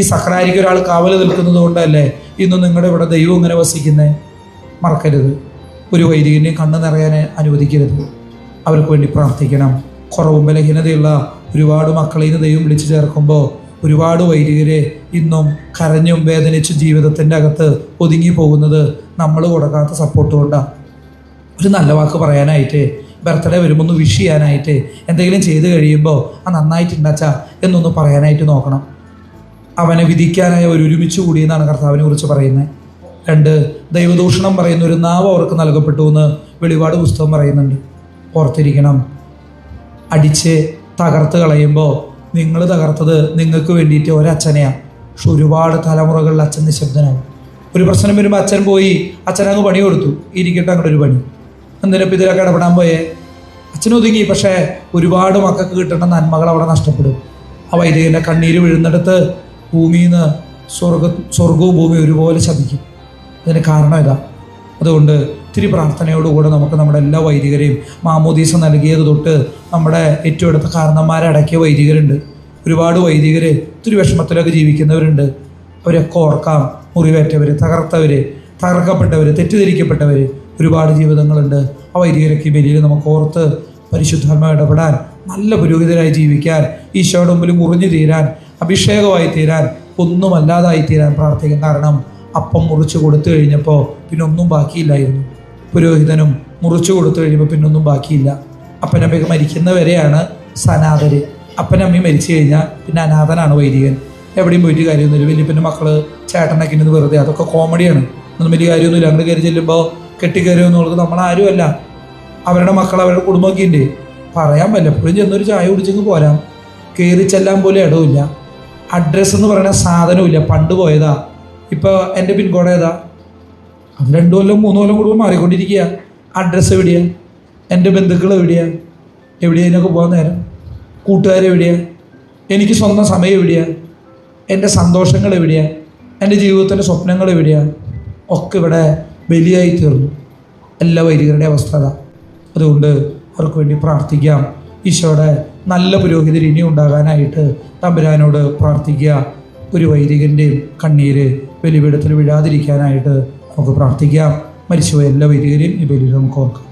ഈ സഹ്രാരിക്ക് ഒരാൾ കാവൽ നിൽക്കുന്നത് കൊണ്ടല്ലേ ഇന്ന് നിങ്ങളുടെ ഇവിടെ ദൈവം ഇങ്ങനെ വസിക്കുന്നത്. മറക്കരുത്. ഒരു വൈദികനെയും കണ്ണ് നിറയാൻ അനുവദിക്കരുത്. അവർക്ക് വേണ്ടി പ്രാർത്ഥിക്കണം. കുറവും ബലഹീനതയുള്ള ഒരുപാട് മക്കളെ ഇന്ന് ദൈവം വിളിച്ചു ചേർക്കുമ്പോൾ ഒരുപാട് വൈദികരെ ഇന്നും കരഞ്ഞും വേദനിച്ചും ജീവിതത്തിൻ്റെ അകത്ത് ഒതുങ്ങി പോകുന്നത് നമ്മൾ കൊടുക്കാത്ത സപ്പോർട്ട് കൊണ്ടാണ്. ഒരു നല്ല വാക്ക് പറയാനായിട്ട്, ബർത്ത്ഡേ വരുമ്പോൾ ഒന്ന് വിഷ് ചെയ്യാനായിട്ട്, എന്തെങ്കിലും ചെയ്ത് കഴിയുമ്പോൾ നന്നായിട്ടുണ്ടാച്ചാ എന്നൊന്ന് പറയാനായിട്ട് നോക്കണം. അവനെ വിധിക്കാനായി അവർ ഒരുമിച്ച് കൂടിയെന്നാണ് കർത്താവിനെ കുറിച്ച് പറയുന്നത്. 2, ദൈവദൂഷണം പറയുന്ന ഒരു നാവ് അവർക്ക് നൽകപ്പെട്ടു എന്ന് വെളിപാട് പുസ്തകം പറയുന്നുണ്ട്. ഓർത്തിരിക്കണം. അടിച്ച് തകർത്ത് കളയുമ്പോൾ നിങ്ങൾ തകർത്തത് നിങ്ങൾക്ക് വേണ്ടിയിട്ട് ഒരച്ഛനെയാണ്. പക്ഷെ ഒരുപാട് തലമുറകളിൽ അച്ഛൻ നിശബ്ദനാണ്. ഒരു പ്രശ്നം വരുമ്പോൾ അച്ഛൻ പോയി അച്ഛനങ്ങ് പണി കൊടുത്തു, ഇരിക്കട്ടെ അങ്ങോട്ട് ഒരു പണി. എന്തിനപ്പം ഇതിലൊക്കെ ഇടപെടാൻ പോയേ? അച്ഛനൊതുങ്ങി. പക്ഷേ ഒരുപാട് മക്കൾക്ക് കിട്ടേണ്ട നന്മകൾ അവിടെ നഷ്ടപ്പെടും. ആ വൈദികൻ്റെ കണ്ണീര് വീഴുന്നിടത്ത് ഭൂമിയിൽ നിന്ന് സ്വർഗവും ഭൂമിയും ഒരുപോലെ ശപിക്കും. അതിന് കാരണം ഇതാ. അതുകൊണ്ട് ഇത്തിരി പ്രാർത്ഥനയോടുകൂടെ നമുക്ക് നമ്മുടെ എല്ലാ വൈദികരെയും മാമോദീസ നൽകിയത് തൊട്ട് നമ്മുടെ ഏറ്റവും അടുത്ത കാരണന്മാരെ അടക്കിയ വൈദികരുണ്ട്. ഒരുപാട് വൈദികർ ഒത്തിരി വിഷമത്തിലൊക്കെ ജീവിക്കുന്നവരുണ്ട്. അവരൊക്കെ ഓർക്കാം. മുറിവേറ്റവർ, തകർത്തവർ, തകർക്കപ്പെട്ടവർ, തെറ്റിദ്ധരിക്കപ്പെട്ടവർ ഒരുപാട് ജീവിതങ്ങളുണ്ട്. ആ വൈദികരൊക്കെ ഈ ബലിയിൽ നമുക്ക് ഓർത്ത് പരിശുദ്ധാത്മാവ് ഇടപെടാൻ, നല്ല പുരോഹിതരായി ജീവിക്കാൻ, ഈശോയുടെ മുമ്പിൽ മുറിഞ്ഞു തീരാൻ, അഭിഷേകമായി തീരാൻ, ഒന്നുമല്ലാതായി തീരാൻ പ്രാർത്ഥിക്കും. കാരണം അപ്പം മുറിച്ച് കൊടുത്തു കഴിഞ്ഞപ്പോൾ പിന്നെ ഒന്നും ബാക്കിയില്ലായിരുന്നു. പുരോഹിതനും മുറിച്ചു കൊടുത്തു കഴിയുമ്പോൾ പിന്നെ ഒന്നും ബാക്കിയില്ല. അപ്പനമ്മയൊക്കെ മരിക്കുന്നവരെയാണ് സനാതര്. അപ്പനമ്മയും മരിച്ചു കഴിഞ്ഞാൽ പിന്നെ അനാഥനാണ് വൈദികൻ. എവിടെയും പോയിട്ട് കാര്യമൊന്നുമില്ല. വലിയപ്പൻ്റെ മക്കൾ ചേട്ടനൊക്കെ ഇന്ന് വെറുതെ, അതൊക്കെ കോമഡിയാണ്. ഒന്നും വലിയ കാര്യമൊന്നുമില്ല. അങ്ങോട്ട് കയറി ചെല്ലുമ്പോൾ കെട്ടിക്കയറിയെന്നുള്ളത് നമ്മളാരുമല്ല. അവരുടെ മക്കൾ, അവരുടെ കുടുംബമൊക്കെ ഉണ്ട്. പറയാൻ വല്ലപ്പോഴും ചെന്നൊരു ചായ കുടിച്ചെങ്കിൽ പോരാം. കയറി ചെല്ലാൻ പോലും ഇടവില്ല. അഡ്രസ്സ് എന്ന് പറയുന്ന സാധനമില്ല. പണ്ട് പോയതാ. ഇപ്പോൾ എൻ്റെ പിൻകോഡ് ഏതാ? അത് 2 കൊല്ലം 3 കൊല്ലം കൂടുമ്പോൾ മാറിക്കൊണ്ടിരിക്കുക. അഡ്രസ്സ് എവിടെയാണ്? എൻ്റെ ബന്ധുക്കൾ എവിടെയാണ്? എവിടെയാതിനൊക്കെ പോകാൻ നേരം? കൂട്ടുകാരെവിടെയാണ്? എനിക്ക് സ്വന്തം സമയം എവിടെയാണ്? എൻ്റെ സന്തോഷങ്ങൾ എവിടെയാണ്? എൻ്റെ ജീവിതത്തിൻ്റെ സ്വപ്നങ്ങൾ എവിടെയാണ്? ഒക്കെ ഇവിടെ ബലിയായി തീർന്നു. എല്ലാ വൈദികരുടെ അവസ്ഥ അതാ. അതുകൊണ്ട് അവർക്ക് വേണ്ടി പ്രാർത്ഥിക്കാം. ഈശോയുടെ നല്ല പുരോഹിതർ ഇനി ഉണ്ടാകാനായിട്ട് തമ്പുരാനോട് പ്രാർത്ഥിക്കുക. ഒരു വൈദികൻ്റെയും കണ്ണീര് ബലിപീഠത്തിൽ വീഴാതിരിക്കാനായിട്ട് നമുക്ക് പ്രാർത്ഥിക്കാം. മരിച്ചുപോയ എല്ലാ വൈദികരെയും ഈ ബലിയിൽ നമുക്ക് ഓർക്കാം.